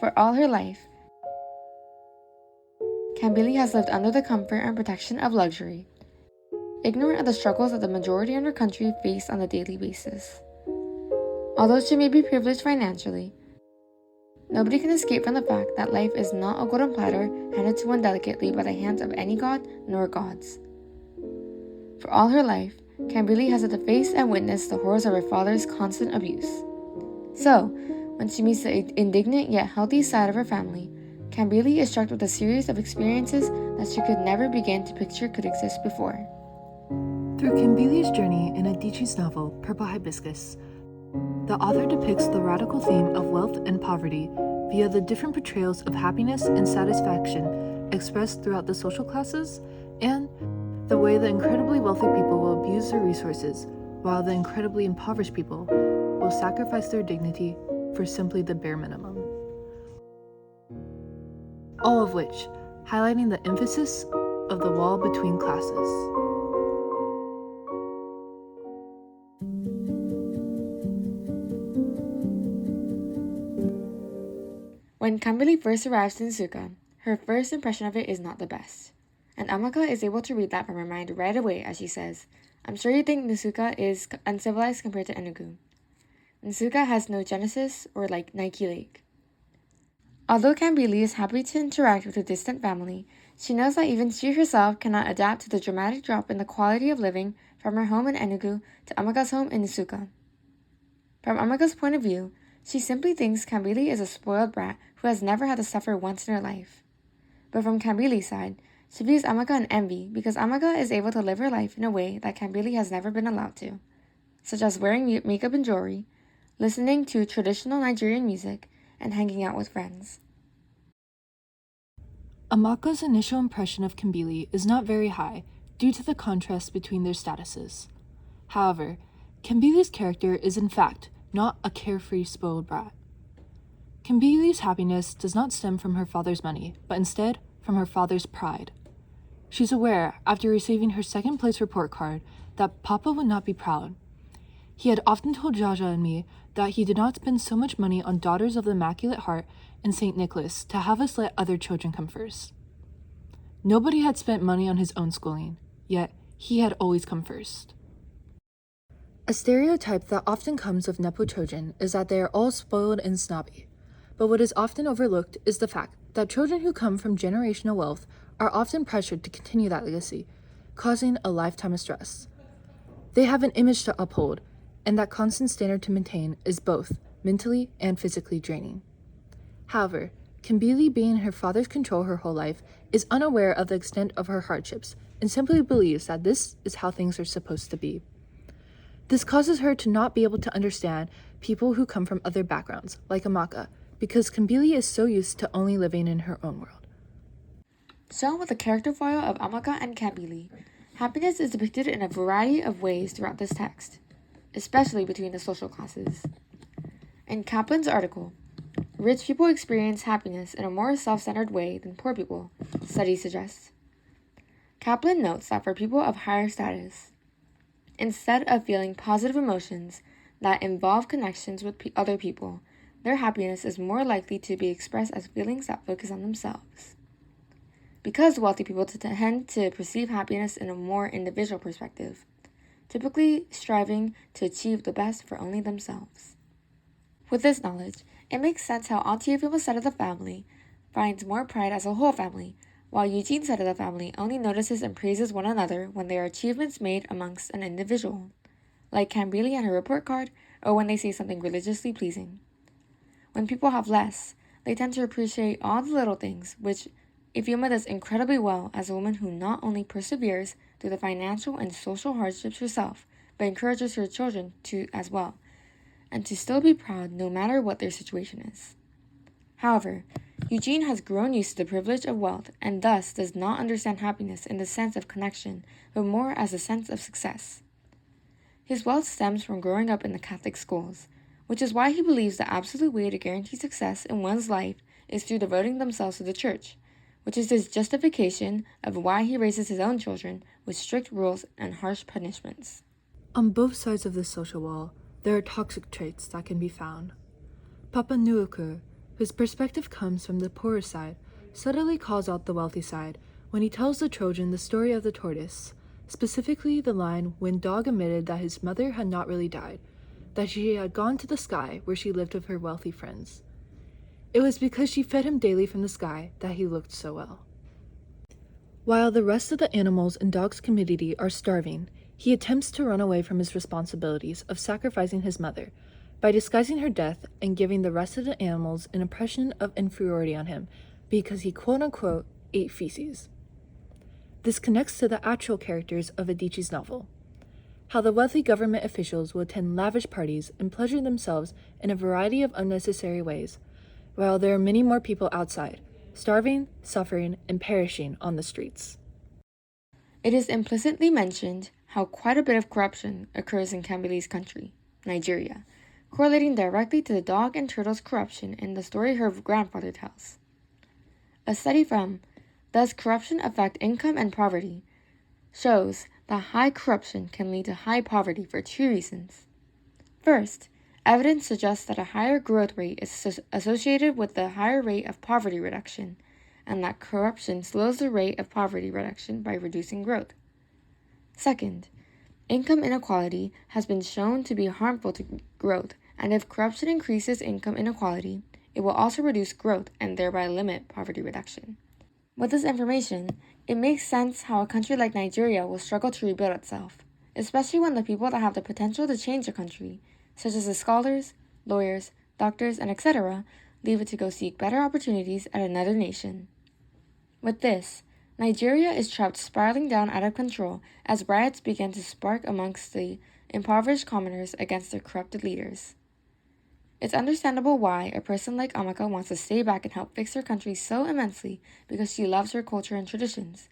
For all her life, Kambili has lived under the comfort and protection of luxury, ignorant of the struggles that the majority in her country face on a daily basis. Although she may be privileged financially, nobody can escape from the fact that life is not a golden platter handed to one delicately by the hands of any god nor gods. For all her life, Kambili has had to face and witness the horrors of her father's constant abuse. So, when she meets the indignant yet healthy side of her family, Kambili is struck with a series of experiences that she could never begin to picture could exist before. Through Kambili's journey in Adichie's novel, Purple Hibiscus, the author depicts the radical theme of wealth and poverty via the different portrayals of happiness and satisfaction expressed throughout the social classes, and the way the incredibly wealthy people will abuse their resources, while the incredibly impoverished people will sacrifice their dignity for simply the bare minimum. All of which highlighting the emphasis of the wall between classes. When Kambili first arrives in Nsuka, her first impression of it is not the best. And Amaka is able to read that from her mind right away as she says, "I'm sure you think Nsuka is uncivilized compared to Enugu. Nsuka has no Genesis or like Nike Lake." Although Kambili is happy to interact with her distant family, she knows that even she herself cannot adapt to the dramatic drop in the quality of living from her home in Enugu to Amaka's home in Nsuka. From Amaka's point of view, she simply thinks Kambili is a spoiled brat who has never had to suffer once in her life. But from Kambili's side, she views Amaka in envy because Amaka is able to live her life in a way that Kambili has never been allowed to, such as wearing makeup and jewelry, listening to traditional Nigerian music, and hanging out with friends. Amaka's initial impression of Kambili is not very high due to the contrast between their statuses. However, Kambili's character is in fact not a carefree spoiled brat. Kambili's happiness does not stem from her father's money, but instead from her father's pride. She's aware, after receiving her second place report card, that Papa would not be proud. He had often told Jaja and me that he did not spend so much money on Daughters of the Immaculate Heart and St. Nicholas to have us let other children come first. Nobody had spent money on his own schooling, yet he had always come first. A stereotype that often comes with Nepo children is that they are all spoiled and snobby, but what is often overlooked is the fact that children who come from generational wealth are often pressured to continue that legacy, causing a lifetime of stress. They have an image to uphold, and that constant standard to maintain is both mentally and physically draining. However, Kambili, being in her father's control her whole life, is unaware of the extent of her hardships and simply believes that this is how things are supposed to be. This causes her to not be able to understand people who come from other backgrounds, like Amaka, because Kambili is so used to only living in her own world. Shown with the character foil of Amaka and Kambili, happiness is depicted in a variety of ways throughout this text, especially between the social classes. In Kaplan's article, "Rich people experience happiness in a more self-centered way than poor people," studies suggest. Kaplan notes that for people of higher status, instead of feeling positive emotions that involve connections with other people, their happiness is more likely to be expressed as feelings that focus on themselves. Because wealthy people tend to perceive happiness in a more individual perspective, typically striving to achieve the best for only themselves. With this knowledge, it makes sense how Auntie Afima's side of the family finds more pride as a whole family, while Eugene's side of the family only notices and praises one another when there are achievements made amongst an individual, like Kambili and her report card, or when they say something religiously pleasing. When people have less, they tend to appreciate all the little things, which Ifeoma does incredibly well as a woman who not only perseveres through the financial and social hardships herself, but encourages her children to as well, and to still be proud no matter what their situation is. However, Eugene has grown used to the privilege of wealth and thus does not understand happiness in the sense of connection, but more as a sense of success. His wealth stems from growing up in the Catholic schools, which is why he believes the absolute way to guarantee success in one's life is through devoting themselves to the church, which is his justification of why he raises his own children with strict rules and harsh punishments. On both sides of this social wall, there are toxic traits that can be found. Papa Nuokur, whose perspective comes from the poorer side, subtly calls out the wealthy side when he tells the Trojan the story of the tortoise, specifically the line when Dog admitted that his mother had not really died, that she had gone to the sky where she lived with her wealthy friends. It was because she fed him daily from the sky that he looked so well. While the rest of the animals in Dog's community are starving, he attempts to run away from his responsibilities of sacrificing his mother by disguising her death and giving the rest of the animals an impression of inferiority on him because he quote-unquote ate feces. This connects to the actual characters of Adichie's novel. How the wealthy government officials will attend lavish parties and pleasure themselves in a variety of unnecessary ways, while there are many more people outside, starving, suffering, and perishing on the streets. It is implicitly mentioned how quite a bit of corruption occurs in Kambili's country, Nigeria, correlating directly to the dog and turtle's corruption in the story her grandfather tells. A study from Does Corruption Affect Income and Poverty shows that high corruption can lead to high poverty for two reasons. First, evidence suggests that a higher growth rate is associated with the higher rate of poverty reduction, and that corruption slows the rate of poverty reduction by reducing growth. Second, income inequality has been shown to be harmful to growth, and if corruption increases income inequality, it will also reduce growth and thereby limit poverty reduction. With this information, it makes sense how a country like Nigeria will struggle to rebuild itself, especially when the people that have the potential to change a country, such as the scholars, lawyers, doctors, and etc., leave it to go seek better opportunities at another nation. With this, Nigeria is trapped spiraling down out of control as riots begin to spark amongst the impoverished commoners against their corrupted leaders. It's understandable why a person like Amaka wants to stay back and help fix her country so immensely because she loves her culture and traditions.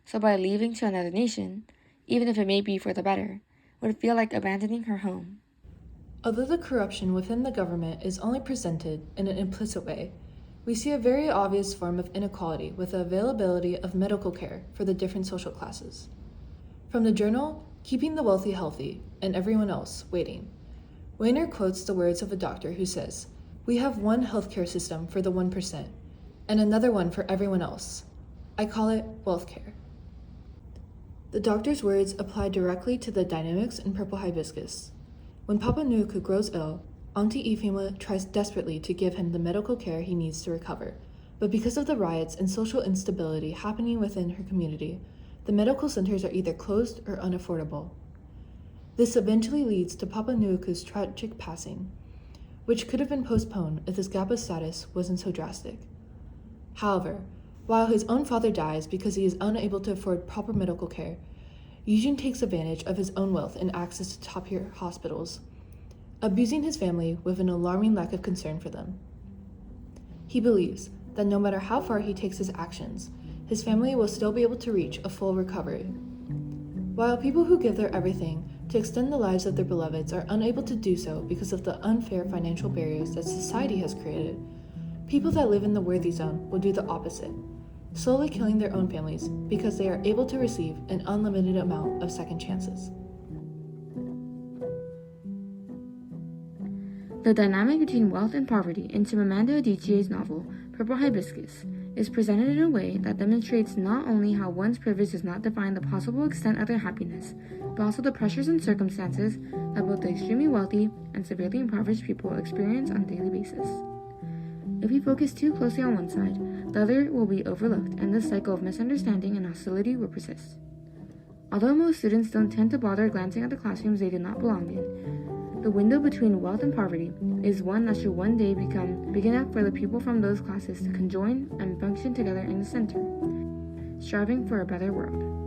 So by leaving to another nation, even if it may be for the better, would feel like abandoning her home. Although the corruption within the government is only presented in an implicit way, we see a very obvious form of inequality with the availability of medical care for the different social classes. From the journal, Keeping the Wealthy Healthy and Everyone Else Waiting, Weiner quotes the words of a doctor who says, "We have one healthcare system for the 1% and another one for everyone else. I call it wealth care." The doctor's words apply directly to the dynamics in purple hibiscus. When Papa Nuku grows ill, Auntie Ifema tries desperately to give him the medical care he needs to recover, but because of the riots and social instability happening within her community, the medical centers are either closed or unaffordable. This eventually leads to Papa Nuku's tragic passing, which could have been postponed if this gap of status wasn't so drastic. However, while his own father dies because he is unable to afford proper medical care, Eugene takes advantage of his own wealth and access to top-tier hospitals, abusing his family with an alarming lack of concern for them. He believes that no matter how far he takes his actions, his family will still be able to reach a full recovery. While people who give their everything to extend the lives of their beloveds are unable to do so because of the unfair financial barriers that society has created, people that live in the worthy zone will do the opposite, slowly killing their own families because they are able to receive an unlimited amount of second chances. The dynamic between wealth and poverty in Chimamanda Adichie's novel, Purple Hibiscus, is presented in a way that demonstrates not only how one's privilege does not define the possible extent of their happiness, but also the pressures and circumstances that both the extremely wealthy and severely impoverished people experience on a daily basis. If we focus too closely on one side, the other will be overlooked, and this cycle of misunderstanding and hostility will persist. Although most students don't tend to bother glancing at the classrooms they do not belong in, the window between wealth and poverty is one that should one day become big enough for the people from those classes to conjoin and function together in the center, striving for a better world.